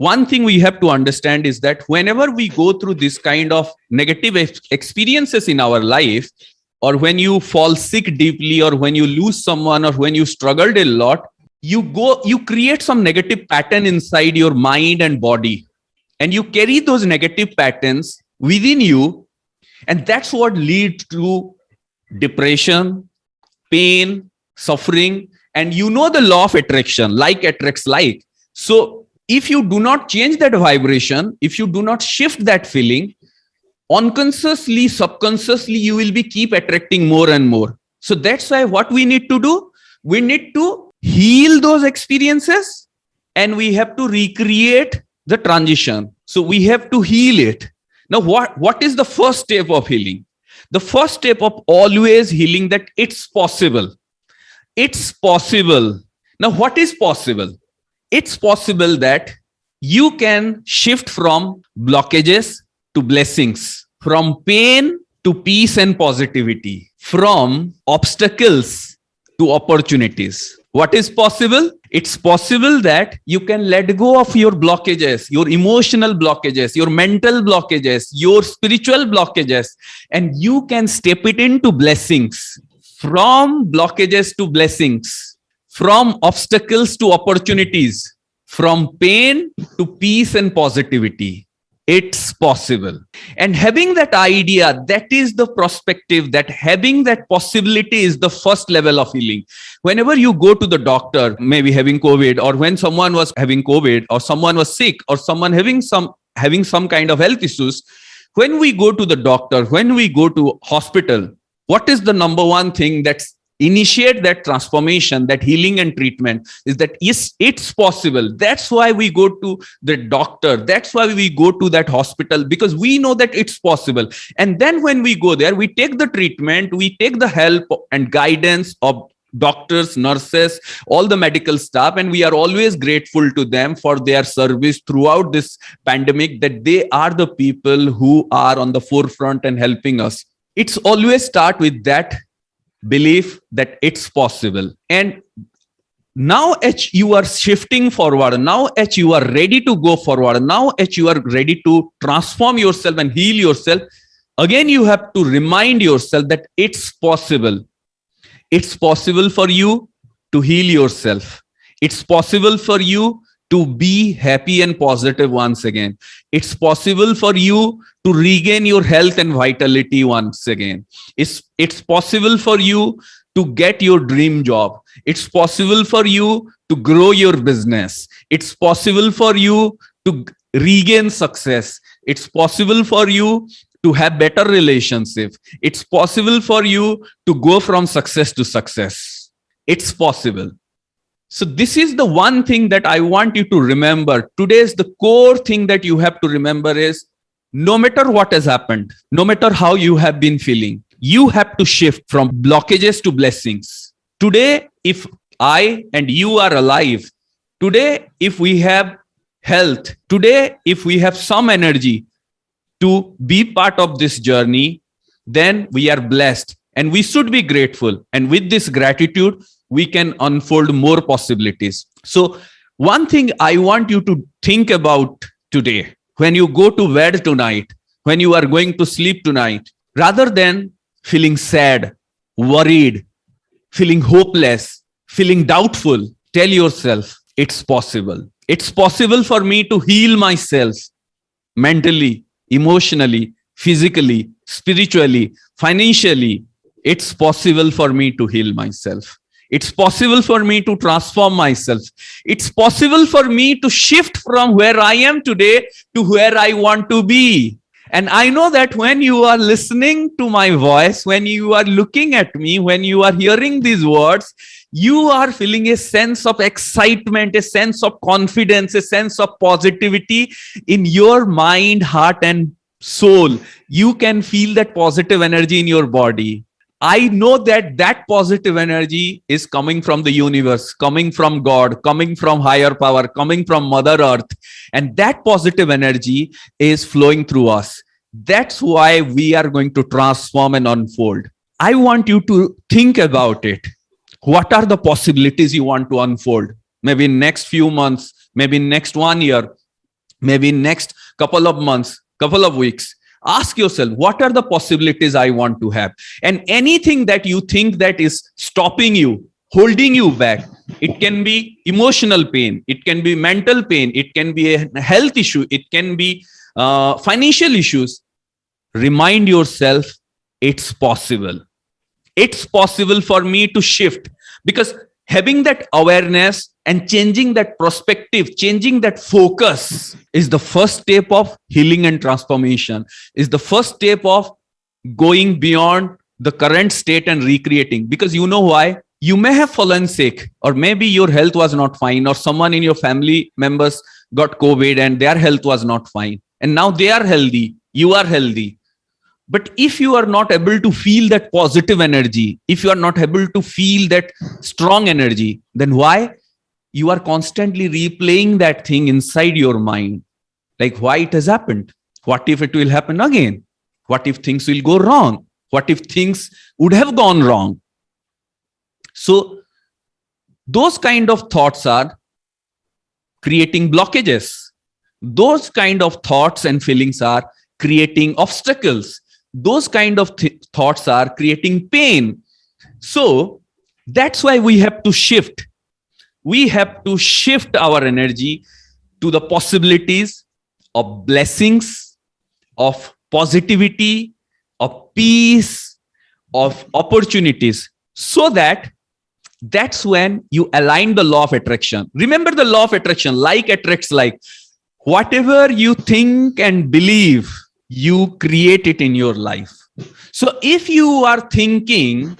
one thing we have to understand is that whenever we go through this kind of negative experiences in our life, or when you fall sick deeply, or when you lose someone, or when you struggled a lot, you create some negative pattern inside your mind and body, and you carry those negative patterns within you, and that's what leads to depression, pain, suffering. And you know the law of attraction, like attracts like. So if you do not change that vibration, if you do not shift that feeling, unconsciously, subconsciously, you will be keep attracting more and more. So that's why what we need to do, we need to heal those experiences, and we have to recreate the transition. So we have to heal it. Now, what is the first step of healing? The first step of always healing, that it's possible. It's possible. Now, what is possible? It's possible that you can shift from blockages to blessings, from pain to peace and positivity, from obstacles to opportunities. What is possible? It's possible that you can let go of your blockages, your emotional blockages, your mental blockages, your spiritual blockages, and you can step it into blessings. From blockages to blessings, from obstacles to opportunities, from pain to peace and positivity. It's possible. And having that idea, that is the perspective, that having that possibility is the first level of healing. Whenever you go to the doctor, maybe having COVID, or when someone was having COVID, or someone was sick, or someone having some kind of health issues, when we go to the doctor, when we go to hospital, what is the number one thing that's initiate that transformation, that healing and treatment, is that yes, it's possible. That's why we go to the doctor. That's why we go to that hospital, because we know that it's possible. And then when we go there, we take the treatment, we take the help and guidance of doctors, nurses, all the medical staff, and we are always grateful to them for their service throughout this pandemic, that they are the people who are on the forefront and helping us. It's always start with that belief that it's possible. And now as you are shifting forward, now as you are ready to go forward, now as you are ready to transform yourself and heal yourself, again you have to remind yourself that it's possible. It's possible for you to heal yourself. It's possible for you to be happy and positive once again. It's possible for you to regain your health and vitality once again. It's possible for you to get your dream job. It's possible for you to grow your business. It's possible for you to regain success. It's possible for you to have better relationship. It's possible for you to go from success to success. It's possible. So this is the one thing that I want you to remember. Today's the core thing that you have to remember is, no matter what has happened, no matter how you have been feeling, you have to shift from blockages to blessings. Today, if I and you are alive, today, if we have health, today, if we have some energy to be part of this journey, then we are blessed and we should be grateful. And with this gratitude, we can unfold more possibilities. So one thing I want you to think about today, when you go to bed tonight, when you are going to sleep tonight, rather than feeling sad, worried, feeling hopeless, feeling doubtful, tell yourself, it's possible. It's possible for me to heal myself mentally, emotionally, physically, spiritually, financially. It's possible for me to heal myself. It's possible for me to transform myself. It's possible for me to shift from where I am today to where I want to be. And I know that when you are listening to my voice, when you are looking at me, when you are hearing these words, you are feeling a sense of excitement, a sense of confidence, a sense of positivity in your mind, heart, and soul. You can feel that positive energy in your body. I know that that positive energy is coming from the universe, coming from God, coming from higher power, coming from Mother Earth. And that positive energy is flowing through us. That's why we are going to transform and unfold. I want you to think about it. What are the possibilities you want to unfold? Maybe in next few months, maybe next 1 year. maybe in next couple of months, couple of weeks, ask yourself, what are the possibilities I want to have? And anything that you think that is stopping you, holding you back, it can be emotional pain, it can be mental pain, it can be a health issue, it can be financial issues. Remind yourself, it's possible. It's possible for me to shift, because having that awareness and changing that perspective, changing that focus is the first step of healing and transformation, is the first step of going beyond the current state and recreating. Because you know why? You may have fallen sick, or maybe your health was not fine, or someone in your family members got COVID and their health was not fine. And now they are healthy, you are healthy. But if you are not able to feel that positive energy, if you are not able to feel that strong energy, then why? You are constantly replaying that thing inside your mind. Like, why it has happened? What if it will happen again? What if things will go wrong? What if things would have gone wrong? So those kind of thoughts are creating blockages. Those kind of thoughts and feelings are creating obstacles. Those kind of thoughts are creating pain. So that's why we have to shift. We have to shift our energy to the possibilities of blessings, of positivity, of peace, of opportunities, so that's when you align the law of attraction. Remember the law of attraction, like attracts like. Whatever you think and believe, you create it in your life. So if you are thinking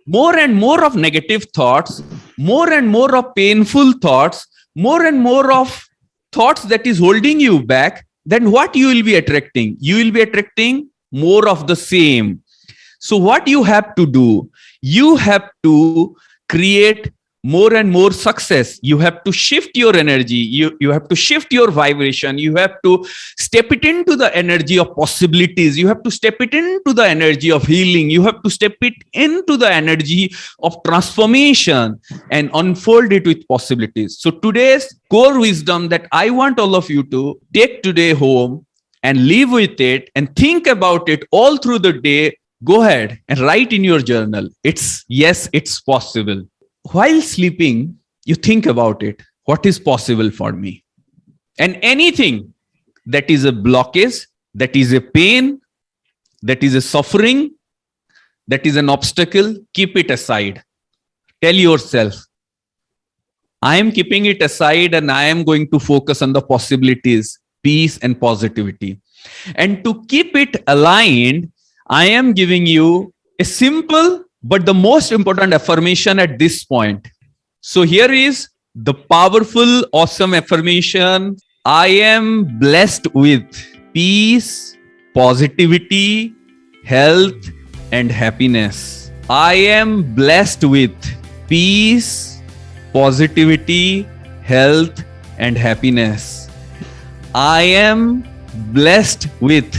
more and more of negative thoughts, more and more of painful thoughts, more and more of thoughts that is holding you back, then what you will be attracting? You will be attracting more of the same. So what you have to do? You have to create more and more success. You have to shift your energy. You have to shift your vibration. You have to step it into the energy of possibilities. You have to step it into the energy of healing. You have to step it into the energy of transformation and unfold it with possibilities. So today's core wisdom that I want all of you to take today home and live with it and think about it all through the day. Go ahead and write in your journal. Yes, it's possible. While sleeping, you think about it. What is possible for me? And anything that is a blockage, that is a pain, that is a suffering, that is an obstacle, keep it aside. Tell yourself, I am keeping it aside and I am going to focus on the possibilities, peace and positivity. And to keep it aligned, I am giving you a simple but the most important affirmation at this point. So here is the powerful, awesome affirmation. I am blessed with peace, positivity, health, and happiness. I am blessed with peace, positivity, health, and happiness. I am blessed with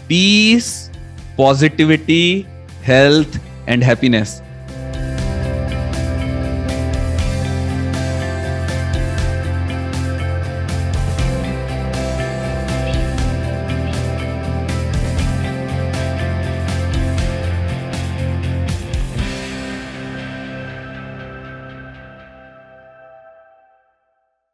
peace, positivity, health, and happiness.